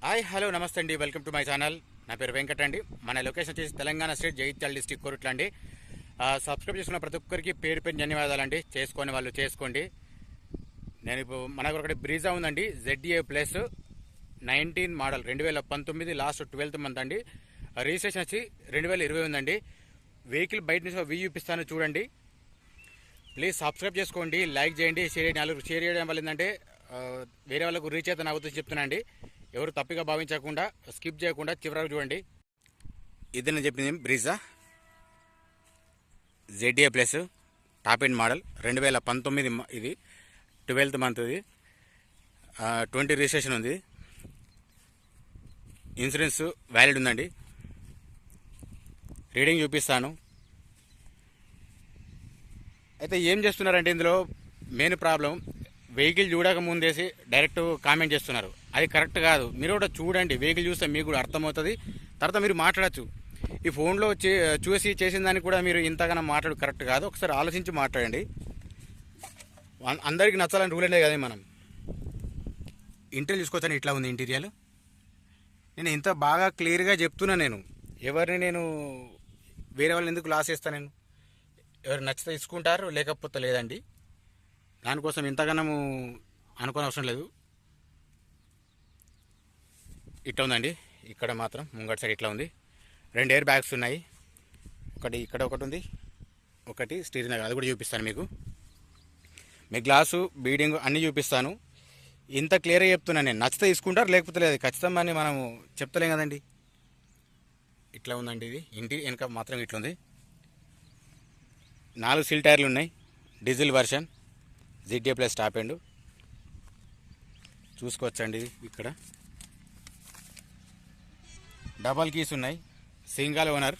Hi hello నమస్తే అండి, welcome to my channel. నా పేరు వెంకట్ అండి. మన లొకేషన్ వచ్చేసి తెలంగాణ స్టేట్ జగిత్యాల డిస్టిక్ కోరుట్ల అండి. సబ్స్క్రైబ్ చేసుకున్న ప్రతి ఒక్కరికి పేరు పేరు ధన్యవాదాలు అండి. చేసుకొని వాళ్ళు చేసుకోండి. నేను ఇప్పుడు మనకు ఒకటి బ్రీజా ఉందండి, ZA plus 19 model 2019 last 12th month అండి. రిజిస్ట్రేషన్ వచ్చి 2020 ఉందండి. వెహికల్ బయట నుంచి వ్యూ చూపిస్తాను చూడండి. ప్లీజ్ సబ్స్క్రైబ్ చేసుకోండి, లైక్ చేయండి, షేర్ చేయండి. నలుగురు షేర్ చేయడం వల్ల ఏంటంటే వేరే వాళ్ళకు రీచ్ అయితే అవుతుంది చెప్తున్నా అండి. ఎవరు తప్పిగా భావించకుండా స్కిప్ చేయకుండా చివరకు చూడండి. ఇది నేను చెప్పింది Brezza ZA plus top end model 2019 ఇది 12th మంత్. ఇది 20 రిజిస్ట్రేషన్ ఉంది. ఇన్సూరెన్స్ వ్యాలిడ్ ఉందండి. రీడింగ్ చూపిస్తాను. అయితే ఏం చేస్తున్నారంటే ఇందులో మెయిన్ ప్రాబ్లం వెహికల్ చూడక ముందేసి డైరెక్ట్ కామెంట్ చేస్తున్నారు. అది కరెక్ట్ కాదు. మీరు కూడా చూడండి, వెహికల్ చూస్తే మీకు కూడా అర్థమవుతుంది. తర్వాత మీరు మాట్లాడచ్చు. ఈ ఫోన్లో చూసి చేసిన దానికి కూడా మీరు ఇంతగానో మాట్లాడు కరెక్ట్ కాదు. ఒకసారి ఆలోచించి మాట్లాడండి. అందరికీ నచ్చాలని రూల్ అనేది కదా. మనం ఇంటీరియర్ చూసుకోవచ్చని ఇట్లా ఉంది ఇంటీరియర్. నేను ఇంత బాగా క్లియర్గా చెప్తున్నా. ఎవరిని వేరే వాళ్ళని ఎందుకు లాస్ చేస్తాను? ఎవరు నచ్చితే తీసుకుంటారు, లేకపోతే లేదండి. దానికోసం ఇంతగానము అనుకోని అవసరం లేదు. ఇట్లా ఉందండి. ఇక్కడ మాత్రం ముంగటి సైడ్ ఇట్లా ఉంది. 2 ఎయిర్ బ్యాగ్స్ ఉన్నాయి. ఒకటి ఇక్కడ ఒకటి ఉంది, ఒకటి స్టీరింగ్ దగ్గర. అది కూడా చూపిస్తాను మీకు. మీ గ్లాసు బీడింగ్ అన్నీ చూపిస్తాను. ఇంత క్లియర్గా చెప్తున్నాను నేను. నచ్చితే తీసుకుంటారు, లేకపోతే లేదు. ఖచ్చితంగా అని మనము చెప్తలేం కదండి. ఇట్లా ఉందండి. ఇది ఇంటి వెనక మాత్రం ఇట్లా ఉంది. 4 సీల్ టైర్లు ఉన్నాయి. Diesel version ZA plus top end చూసుకోవచ్చండి. ఇక్కడ డబల్ కీస్ ఉన్నాయి. Single owner.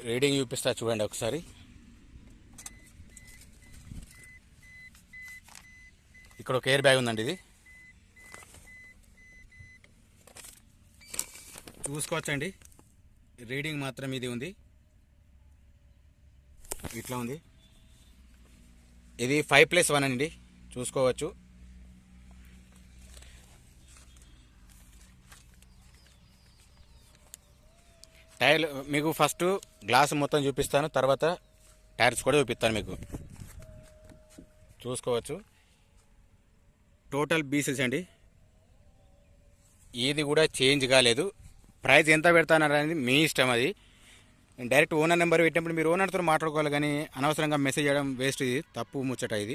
రీడింగ్ చూపిస్తా చూడండి ఒకసారి. ఇక్కడ ఒక ఎయిర్ బ్యాగ్ ఉందండి. ఇది చూసుకోవచ్చండి. రీడింగ్ మాత్రం ఇది ఉంది. ఇట్లా ఉంది. ఇది 5+1 అండి, చూసుకోవచ్చు. టైర్ మీకు ఫస్ట్ గ్లాస్ మొత్తం చూపిస్తాను, తర్వాత టైర్స్ కూడా చూపిస్తాను మీకు. చూసుకోవచ్చు. టోటల్ B6 అండి. ఏది కూడా చేంజ్ కాలేదు. ప్రైస్ ఎంత పెడతాననేది మీ ఇష్టం. అది డైరెక్ట్ ఓనర్ నెంబర్ పెట్టినప్పుడు మీరు ఓనర్తో మాట్లాడుకోవాలి, కానీ అనవసరంగా మెసేజ్ చేయడం వేస్ట్. ఇది తప్పు ముచ్చట. ఇది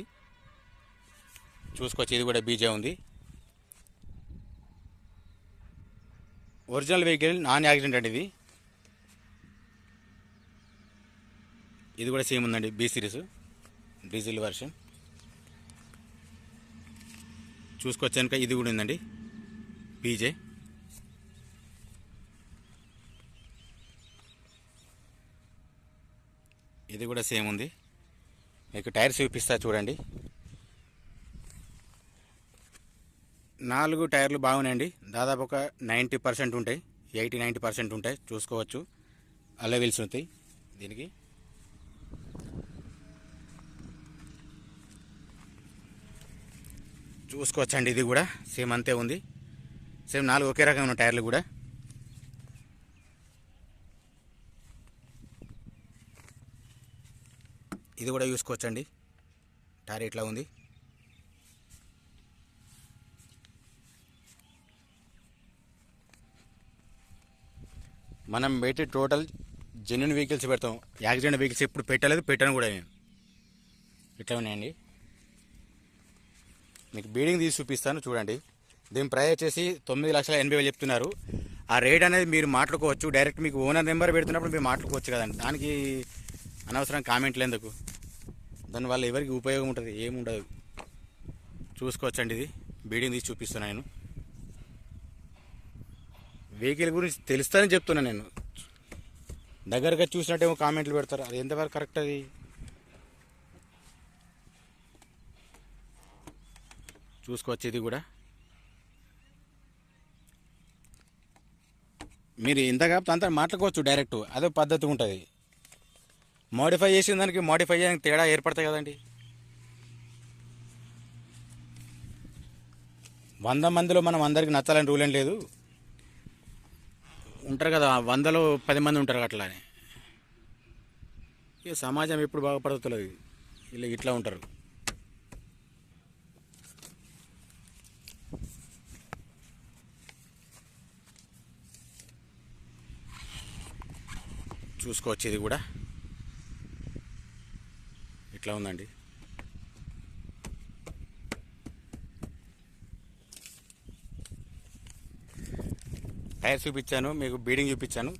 చూసుకోవచ్చు. ఇది కూడా బీజే ఉంది. ఒరిజినల్ వెహికల్, నాన్ యాక్సిడెంట్ అండి. ఇది కూడా సేమ్ ఉందండి. B సిరీస్ డీజిల్ వర్షన్ చూసుకోవచ్చు. కనుక ఇది కూడా ఉందండి బీజే. ఇది కూడా సేమ్ ఉంది. మీకు టైర్స్ చూపిస్తా చూడండి. 4 టైర్లు బాగున్నాయండి. దాదాపు ఒక 90% ఉంటాయి. 80-90% ఉంటాయి. చూసుకోవచ్చు. అలా వీల్స్ ఉంటాయి దీనికి. చూసుకోవచ్చండి. ఇది కూడా సేమ్ అంతే ఉంది. సేమ్ 4 ఒకే రకంగా ఉన్న టైర్లు కూడా. ఇది కూడా చూసుకోవచ్చండి. టైర్ ఇట్లా ఉంది. మనం పెట్టి టోటల్ జెన్యున్ వెహికల్స్ పెడతాం. యాక్సిడెంట్ వెహికల్స్ ఎప్పుడు పెట్టలేదు, పెట్టను కూడా నేను. ఇట్లా ఉన్నాయండి. మీకు బీడింగ్ తీసి చూపిస్తాను చూడండి. దీని ప్రైస్ వచ్చేసి 9,80,000 చెప్తున్నారు. ఆ రేట్ అనేది మీరు మాట్లాడుకోవచ్చు. డైరెక్ట్ మీకు ఓనర్ నెంబర్ పెడుతున్నప్పుడు మీరు మాట్లాడుకోవచ్చు కదండి. దానికి అనవసరం కామెంట్లు ఎందుకు? దానివల్ల ఎవరికి ఉపయోగం ఉంటుంది? ఏముండదు. చూసుకోవచ్చండి. ఇది బీడింగ్ తీసి చూపిస్తున్నాను నేను. వెహికల్ గురించి తెలుస్తానని చెప్తున్నాను నేను. దగ్గరగా చూసినట్టేమో కామెంట్లు పెడతారు. అది ఎంతవరకు కరెక్ట్? అది చూసుకోవచ్చు. ఇది కూడా మీరు ఇంతగా అంతా మాట్లాడుకోవచ్చు డైరెక్ట్. అదే పద్ధతి ఉంటుంది. మోడిఫై చేసిన దానికి మోడిఫై చేయడానికి తేడా ఏర్పడతాయి కదండి. 100 మందిలో మనం అందరికి నచ్చాలని రూల్ ఏం లేదు. ఉంటారు కదా, 100లో 10 మంది ఉంటారు అట్లానే. ఇక సమాజం ఎప్పుడు బాగుపడుతుంది, ఇలా ఇట్లా ఉంటారు. చూసుకోవచ్చు, ఇది కూడా ఇట్లా ఉందండి. టైర్ చూపించాను మీకు, బీడింగ్ చూపించాను,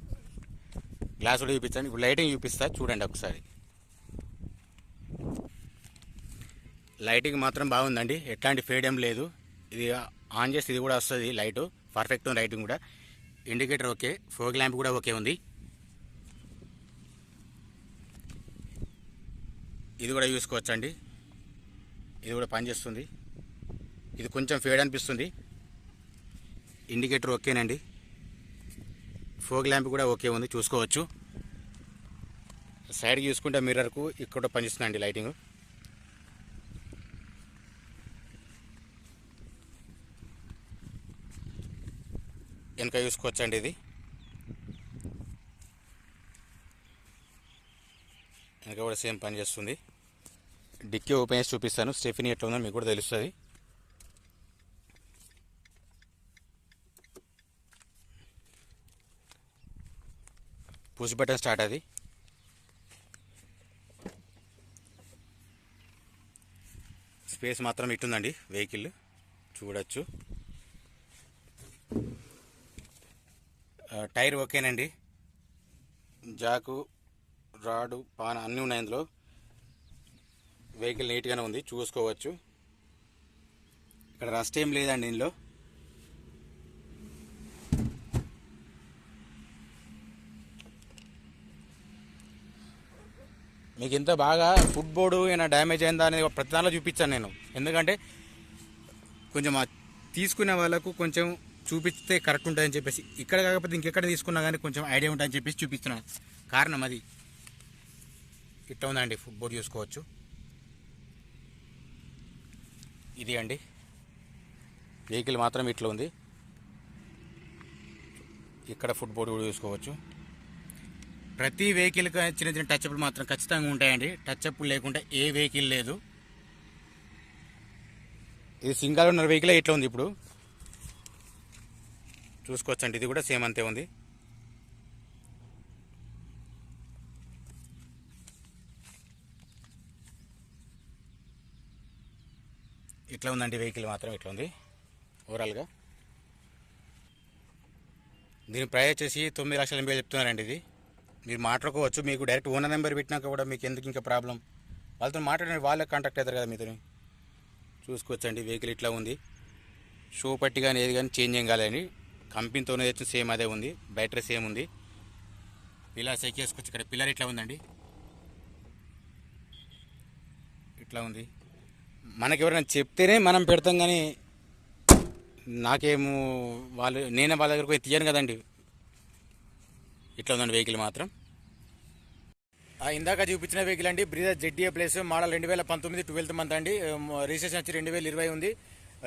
గ్లాస్ కూడా చూపించాను. ఇప్పుడు లైటింగ్ చూపిస్తా చూడండి ఒకసారి. లైటింగ్ మాత్రం బాగుందండి, ఎట్లాంటి ఫేడ్ ఏం లేదు. ఇది ఆన్ చేస్తే ఇది కూడా వస్తుంది లైటు, పర్ఫెక్ట్ ఉంది లైటింగ్ కూడా. ఇండికేటర్ ఓకే, ఫోగ్ ల్యాంప్ కూడా ఓకే ఉంది. ఇది కూడా చూసుకోవచ్చండి, ఇది కూడా పనిచేస్తుంది. ఇది కొంచెం ఫేడ్ అనిపిస్తుంది. ఇండికేటర్ ఓకేనండి, ఫోగ్ ల్యాంప్ కూడా ఓకే ఉంది, చూసుకోవచ్చు. సైడ్కి చూసుకుంటే మిర్రర్కు ఇక్కడ పనిచేస్తుందండి లైటింగ్. వెనక చూసుకోవచ్చండి, ఇది వెనక కూడా సేమ్ పని చేస్తుంది. డిక్కీ ఓపెన్ చేసి చూపిస్తాను, స్టెఫినీ ఎట్లా ఉందో మీకు కూడా తెలుస్తుంది. పుష్ బటన్ స్టార్ట్, అది స్పేస్ మాత్రం ఇట్టుందండి వెహికల్, చూడొచ్చు. టైర్ ఓకేనండి, జాకు, రాడు, పాన అన్నీ ఉన్నాయి ఇందులో. వెహికల్ నీట్గానే ఉంది, చూసుకోవచ్చు. ఇక్కడ రస్ట్ ఏం లేదండి ఇందులో. మీకు ఎంత బాగా ఫుట్ బోర్డు ఏమైనా డ్యామేజ్ అయిందా అనేది ప్రతి దానిలో చూపించాను నేను. ఎందుకంటే కొంచెం తీసుకునే వాళ్ళకు కొంచెం చూపిస్తే కరెక్ట్ ఉంటుందని చెప్పేసి, ఇక్కడ కాకపోతే ఇంకెక్కడ తీసుకున్నా కానీ కొంచెం ఐడియా ఉంటుందని చెప్పేసి చూపిస్తున్నాను. కారణం అది. ఇట్లా ఉందండి ఫుట్ బోర్డు, చూసుకోవచ్చు. ఇది అండి వెహికల్ మాత్రం ఇట్లా ఉంది. ఇక్కడ ఫుట్ బోర్డు కూడా చూసుకోవచ్చు. ప్రతి వెహికల్కి చిన్న చిన్న టచ్అప్లు మాత్రం ఖచ్చితంగా ఉంటాయండి. టచ్అప్లు లేకుండా ఏ వెహికల్ లేదు. ఇది సింగల్ ఉన్న వెహికల్ ఇట్లా ఉంది. ఇప్పుడు చూసుకోవచ్చండి, ఇది కూడా సేమ్ అంతే ఉంది. ఇట్లా ఉందండి వెహికల్ మాత్రం ఇట్లా ఉంది ఓవరాల్గా. దీని ప్రైస్ వచ్చేసి 9,80,000 చెప్తున్నారండి. ఇది మీరు మాట్లాడుకోవచ్చు, మీకు డైరెక్ట్ ఓనర్ నెంబర్ పెట్టినాక కూడా మీకు ఎందుకు ఇంకా ప్రాబ్లం, వాళ్ళతో మాట్లాడిన వాళ్ళే కాంటాక్ట్ అవుతారు కదా మీతో. చూసుకోవచ్చండి వెహికల్ ఇట్లా ఉంది. షో పట్టి కానీ ఏది కానీ చేంజ్ ఏం కాలేదండి, కంపెనీతోనే తెచ్చిన సేమ్ అదే ఉంది. బ్యాటరీ సేమ్ ఉంది. పిల్లర్ చెక్ చేసుకోవచ్చు. ఇక్కడ పిల్లర్ ఇట్లా ఉందండి, ఇట్లా ఉంది. మనకి ఎవరైనా చెప్తేనే మనం పెడతాం, కానీ నాకేమో నేనే వాళ్ళ దగ్గరకు పోయి తీయను కదండి. ఇట్లా ఉందండి వెహికల్ మాత్రం. ఇందాక చూపించిన వెహికల్ అండి, Brezza ZDA plus model 2019 12th month అండి. రిజిస్ట్రేషన్ వచ్చి 2020 ఉంది.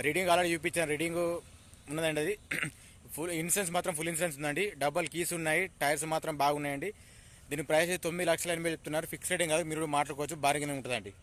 రీడింగ్ ఆల్రెడీ చూపించాను, రీడింగ్ ఉన్నదండి. అది ఫుల్ ఇన్సూరెన్స్ మాత్రం ఫుల్ ఇన్సూరెన్స్ ఉందండి. డబల్ కీస్ ఉన్నాయి, టైర్స్ మాత్రం బాగున్నాయండి. దీని ప్రైస్ 9,80,000 చెప్తున్నారు. ఫిక్స్ రేటింగ్ కాదు, మీరు మాట్లాడుకోవచ్చు, బార్గెనింగ్ ఉంటుందండి.